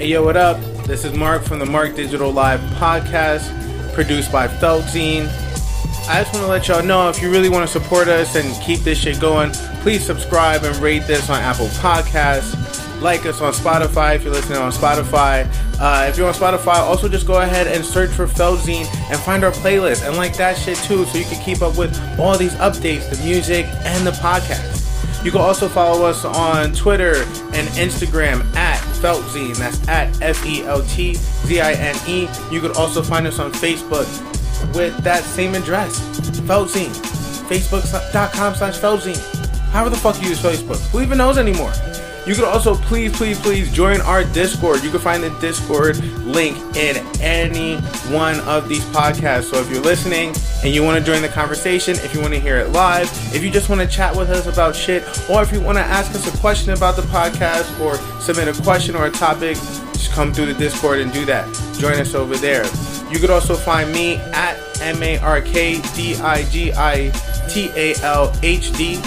Hey, yo, what up? This is Mark from the Mark Digital Live podcast, produced by Feltzine. I just want to let y'all know, if you really want to support us and keep this shit going, please subscribe and rate this on Apple Podcasts. Like us on Spotify if you're listening on Spotify. If you're on Spotify, also just go ahead and search for Feltzine and find our playlist and like that shit too, so you can keep up with all these updates, the music, and the podcast. You can also follow us on Twitter and Instagram at Feltzine. That's at Feltzine. You could also find us on Facebook with that same address, Feltzine. Facebook.com/Feltzine. However the fuck you use Facebook. Who even knows anymore? You could also please join our Discord. You can find the Discord link in any one of these podcasts. So if you're listening and you want to join the conversation, if you want to hear it live, if you just want to chat with us about shit, or if you want to ask us a question about the podcast or submit a question or a topic, just come through the Discord and do that. Join us over there. You could also find me at MarkDigitalHD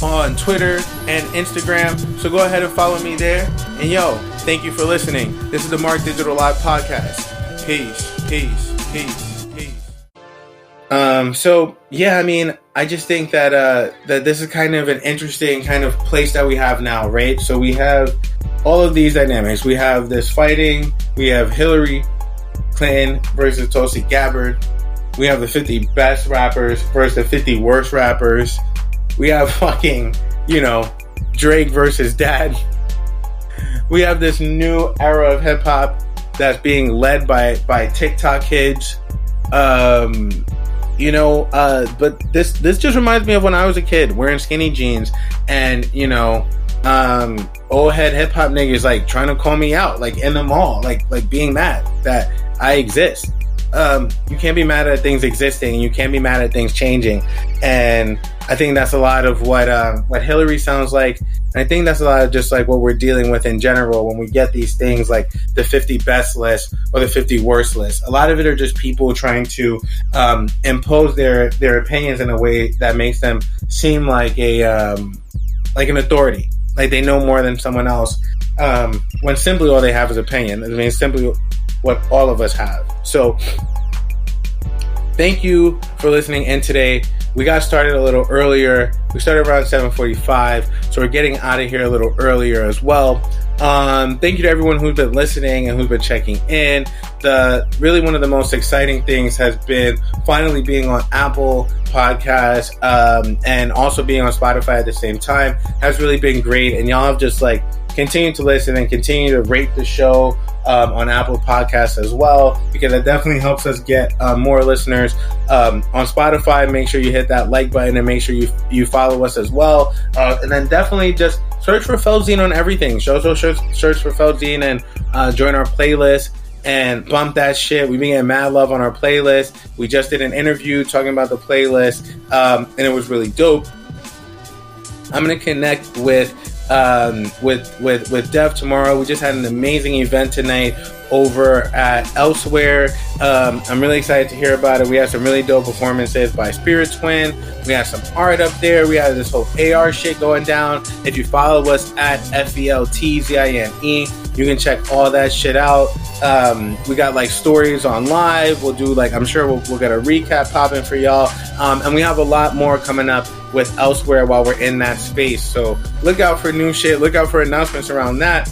on Twitter and Instagram. So go ahead and follow me there. And yo, thank you for listening. This is the Mark Digital Live podcast. Peace. So yeah, I mean, I just think that that this is kind of an interesting kind of place that we have now, right? So we have all of these dynamics. We have this fighting. We have Hillary Clinton versus Tulsi Gabbard. We have the 50 best rappers versus the 50 worst rappers. We have fucking, Drake versus Dad. We have this new era of hip hop that's being led by TikTok kids. But this just reminds me of when I was a kid wearing skinny jeans and, old head hip hop niggas like trying to call me out, like in the mall, like being mad that I exist. You can't be mad at things existing, and you can't be mad at things changing. And I think that's a lot of what Hillary sounds like. And I think that's a lot of just like what we're dealing with in general when we get these things like the 50 best list or the 50 worst list. A lot of it are just people trying to impose their opinions in a way that makes them seem like an authority, like they know more than someone else, when simply all they have is opinion. I mean, simply what all of us have. So thank you for listening in today. We got started a little earlier. We started around 7:45, so we're getting out of here a little earlier as well. Thank you to everyone who's been listening and who's been checking in. Really one of the most exciting things has been finally being on Apple Podcasts, and also being on Spotify at the same time has really been great. And y'all have just like continued to listen and continue to rate the show on Apple Podcasts as well, because that definitely helps us get more listeners. On Spotify, make sure you hit that like button and make sure you follow us as well. And then definitely just search for Feltzine on everything. Search for Feltzine and join our playlist and bump that shit. We've been getting mad love on our playlist. We just did an interview talking about the playlist, and it was really dope. I'm gonna connect with Dev tomorrow. We just had an amazing event tonight over at Elsewhere. I'm really excited to hear about it. We had some really dope performances by Spirit Twin. We had some art up there. We had this whole AR shit going down. If you follow us at FELTZINE, you can check all that shit out. We got like stories on live. We'll do I'm sure we'll get a recap popping for y'all. And we have a lot more coming up with Elsewhere while we're in that space. So look out for new shit. Look out for announcements around that.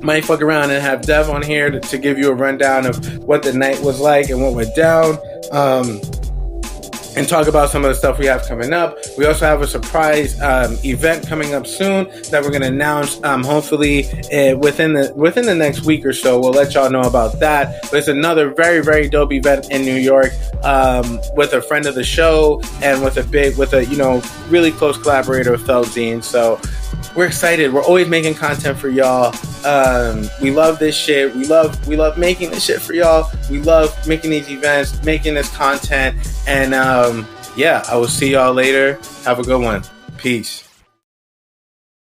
Might fuck around and have Dev on here to give you a rundown of what the night was like and what went down. And talk about some of the stuff we have coming up. We also have a surprise event coming up soon that we're going to announce hopefully within the next week or so. We'll let y'all know about that. But it's another very, very dope event in New York with a friend of the show and with a really close collaborator with Feltzine. So we're excited. We're always making content for y'all. We love this shit. We love making this shit for y'all. We love making these events, making this content. And I will see y'all later. Have a good one. Peace.